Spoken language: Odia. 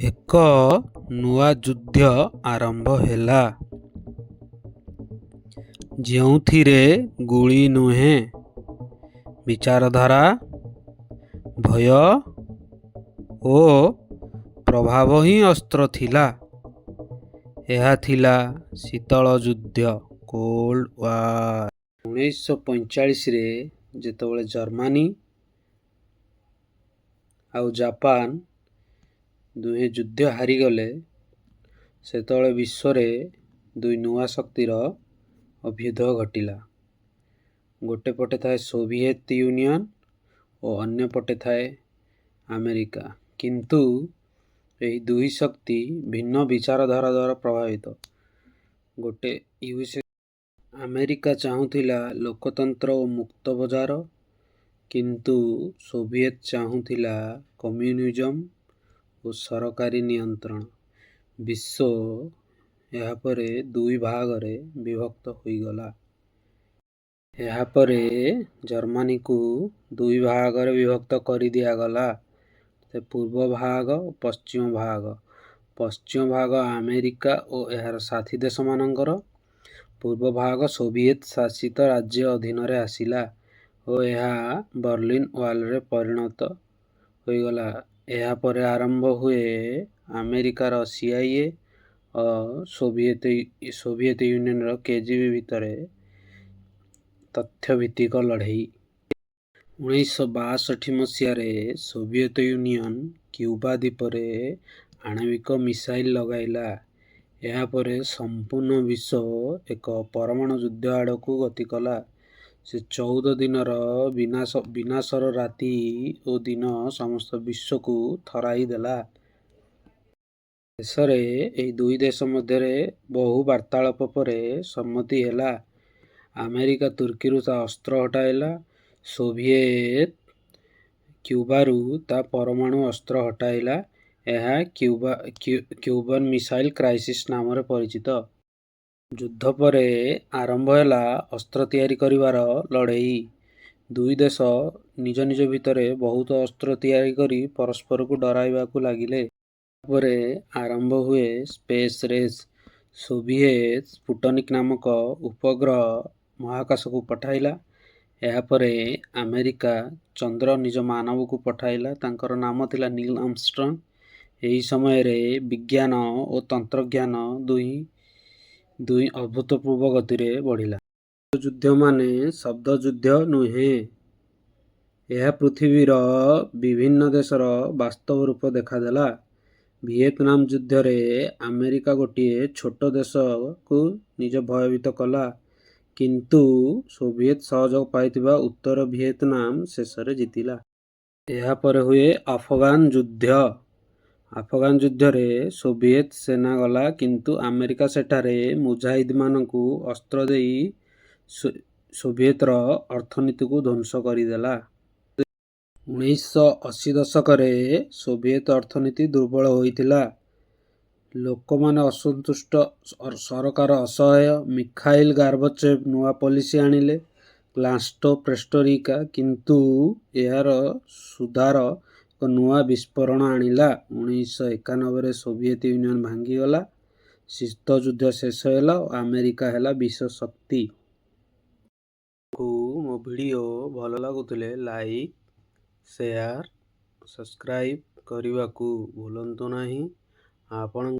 ଏକ ନୂଆ ଯୁଦ୍ଧ ଆରମ୍ଭ ହେଲା, ଯେଉଁଥିରେ ଗୁଳି ନୁହେଁ, ବିଚାରଧାରା, ଭୟ ଓ ପ୍ରଭାବ ହିଁ ଅସ୍ତ୍ର ଥିଲା। ଏହା ଥିଲା ଶୀତଳ ଯୁଦ୍ଧ, କୋଲ୍ଡ ୱାର୍। 1945ରେ ଯେତେବେଳେ ଜର୍ମାନୀ ଆଉ ଜାପାନ ଦୁହେଁ ଯୁଦ୍ଧ ହାରିଗଲେ, ସେତେବେଳେ ବିଶ୍ୱରେ ଦୁଇ ନୂଆ ଶକ୍ତିର ଅଭ୍ୟୁଦୟ ଘଟିଲା। ଗୋଟେ ପଟେ ଥାଏ ସୋଭିଏତ ୟୁନିୟନ ଓ ଅନ୍ୟ ପଟେ ଥାଏ ଆମେରିକା। କିନ୍ତୁ ଏହି ଦୁଇ ଶକ୍ତି ଭିନ୍ନ ବିଚାରଧାରା ଦ୍ୱାରା ପ୍ରଭାବିତ। ଗୋଟେ ଆମେରିକା ଚାହୁଁଥିଲା ଲୋକତନ୍ତ୍ର ଓ ମୁକ୍ତ ବଜାର, କିନ୍ତୁ ସୋଭିଏତ ଚାହୁଁଥିଲା କମ୍ୟୁନିଜମ ଓ ସରକାରୀ ନିୟନ୍ତ୍ରଣ। ବିଶ୍ୱ ଏହାପରେ ଦୁଇ ଭାଗରେ ବିଭକ୍ତ ହୋଇଗଲା। ଏହାପରେ ଜର୍ମାନୀକୁ ଦୁଇ ଭାଗରେ ବିଭକ୍ତ କରିଦିଆଗଲା, ପୂର୍ବ ଭାଗ ଓ ପଶ୍ଚିମ ଭାଗ। ପଶ୍ଚିମ ଭାଗ ଆମେରିକା ଓ ଏହାର ସାଥୀ ଦେଶମାନଙ୍କର, ପୂର୍ବ ଭାଗ ସୋଭିଏତ ଶାସିତ ରାଜ୍ୟ ଅଧୀନରେ ଆସିଲା ଓ ଏହା ବର୍ଲିନ ୱାଲରେ ପରିଣତ ହୋଇଗଲା। ଏହାପରେ ଆରମ୍ଭ ହୁଏ ଆମେରିକାର ସିଆଇଏ ଓ ସୋଭିଏତ ୟୁନିୟନର କେଜିବି ଭିତରେ ତଥ୍ୟଭିତ୍ତିକ ଲଢ଼େଇ। 1962 ମସିହାରେ ସୋଭିଏତ ୟୁନିୟନ କ୍ୟୁବା ଦ୍ୱୀପରେ ଆଣବିକ ମିସାଇଲ ଲଗାଇଲା। ଏହାପରେ ସମ୍ପୂର୍ଣ୍ଣ ବିଶ୍ୱ ଏକ ପରମାଣୁ ଯୁଦ୍ଧ ଆଡ଼କୁ ଗତି କଲା। ସେ 14 ଦିନର ବିନାଶର ରାତି ଓ ଦିନ ସମସ୍ତ ବିଶ୍ୱକୁ ଥରାଇ ଦେଲା। ଶେଷରେ ଏହି ଦୁଇ ଦେଶ ମଧ୍ୟରେ ବହୁ ବାର୍ତ୍ତାଳାପ ପରେ ସମ୍ମତି ହେଲା। ଆମେରିକା ତୁର୍କୀରୁ ତା ଅସ୍ତ୍ର ହଟାଇଲା, ସୋଭିଏତ କ୍ୟୁବାରୁ ତା ପରମାଣୁ ଅସ୍ତ୍ର ହଟାଇଲା। ଏହା କ୍ୟୁବାନ ମିସାଇଲ କ୍ରାଇସିସ୍ ନାମରେ ପରିଚିତ। ଯୁଦ୍ଧ ପରେ ଆରମ୍ଭ ହେଲା ଅସ୍ତ୍ର ତିଆରି କରିବାର ଲଢ଼େଇ। ଦୁଇ ଦେଶ ନିଜ ନିଜ ଭିତରେ ବହୁତ ଅସ୍ତ୍ର ତିଆରି କରି ପରସ୍ପରକୁ ଡରାଇବାକୁ ଲାଗିଲେ। ଏହାପରେ ଆରମ୍ଭ ହୁଏ ସ୍ପେସ୍ ରେସ୍। ସୋଭିଏତ ସ୍ପୁଟନିକ ନାମକ ଉପଗ୍ରହ ମହାକାଶକୁ ପଠାଇଲା। ଏହାପରେ ଆମେରିକା ଚନ୍ଦ୍ର ନିଜ ମାନବକୁ ପଠାଇଲା। ତାଙ୍କର ନାମ ଥିଲା ନୀଲ ଆମଷ୍ଟ୍ରଙ୍ଗ। ଏହି ସମୟରେ ବିଜ୍ଞାନ ଓ ତନ୍ତ୍ରଜ୍ଞାନ ଦୁଇ ଅଭୂତପୂର୍ବ ଗତିରେ ବଢ଼ିଲା। ଯୁଦ୍ଧ ମାନେ ଶବ୍ଦ ଯୁଦ୍ଧ ନୁହେଁ, ଏହା ପୃଥିବୀର ବିଭିନ୍ନ ଦେଶର ବାସ୍ତବ ରୂପ ଦେଖାଦେଲା। ଭିଏତନାମ ଯୁଦ୍ଧରେ ଆମେରିକା ଗୋଟିଏ ଛୋଟ ଦେଶକୁ ନିଜେ ଭୟଭୀତ କଲା, କିନ୍ତୁ ସୋଭିଏତ ସହଯୋଗ ପାଇଥିବା ଉତ୍ତର ଭିଏତନାମ ଶେଷରେ ଜିତିଲା। ଏହାପରେ ହୁଏ ଆଫଗାନ ଯୁଦ୍ଧ। ଆଫଗାନ ଯୁଦ୍ଧରେ ସୋଭିଏତ ସେନା ଗଲା, କିନ୍ତୁ ଆମେରିକା ସେଠାରେ ମୁଜାହିଦମାନଙ୍କୁ ଅସ୍ତ୍ର ଦେଇ ସୋଭିଏତର ଅର୍ଥନୀତିକୁ ଧ୍ୱଂସ କରିଦେଲା। 1980 ଦଶକରେ ସୋଭିଏତ ଅର୍ଥନୀତି ଦୁର୍ବଳ ହୋଇଥିଲା। ଲୋକମାନେ ଅସନ୍ତୁଷ୍ଟ, ସରକାର ଅସହାୟ। ମିଖାଇଲ ଗର୍ବଚେଭ ନୂଆ ପଲିସି ଆଣିଲେ, ଗ୍ଲାସ୍ନୋ ପେରେଷ୍ଟ୍ରୋଇକା, କିନ୍ତୁ ଏହାର ସୁଧାର ଏକ ନୂଆ ବିସ୍ଫୋରଣ ଆଣିଲା। 1991ରେ ସୋଭିଏତ ୟୁନିୟନ ଭାଙ୍ଗିଗଲା, ଶୀତ ଯୁଦ୍ଧ ଶେଷ ହେଲା ଓ ଆମେରିକା ହେଲା ବିଶ୍ୱ ଶକ୍ତି। ମୋ ଭିଡ଼ିଓ ଭଲ ଲାଗୁଥିଲେ ଲାଇକ୍, ସେୟାର, ସବସ୍କ୍ରାଇବ କରିବାକୁ ଭୁଲନ୍ତୁ ନାହିଁ। ଆପଣ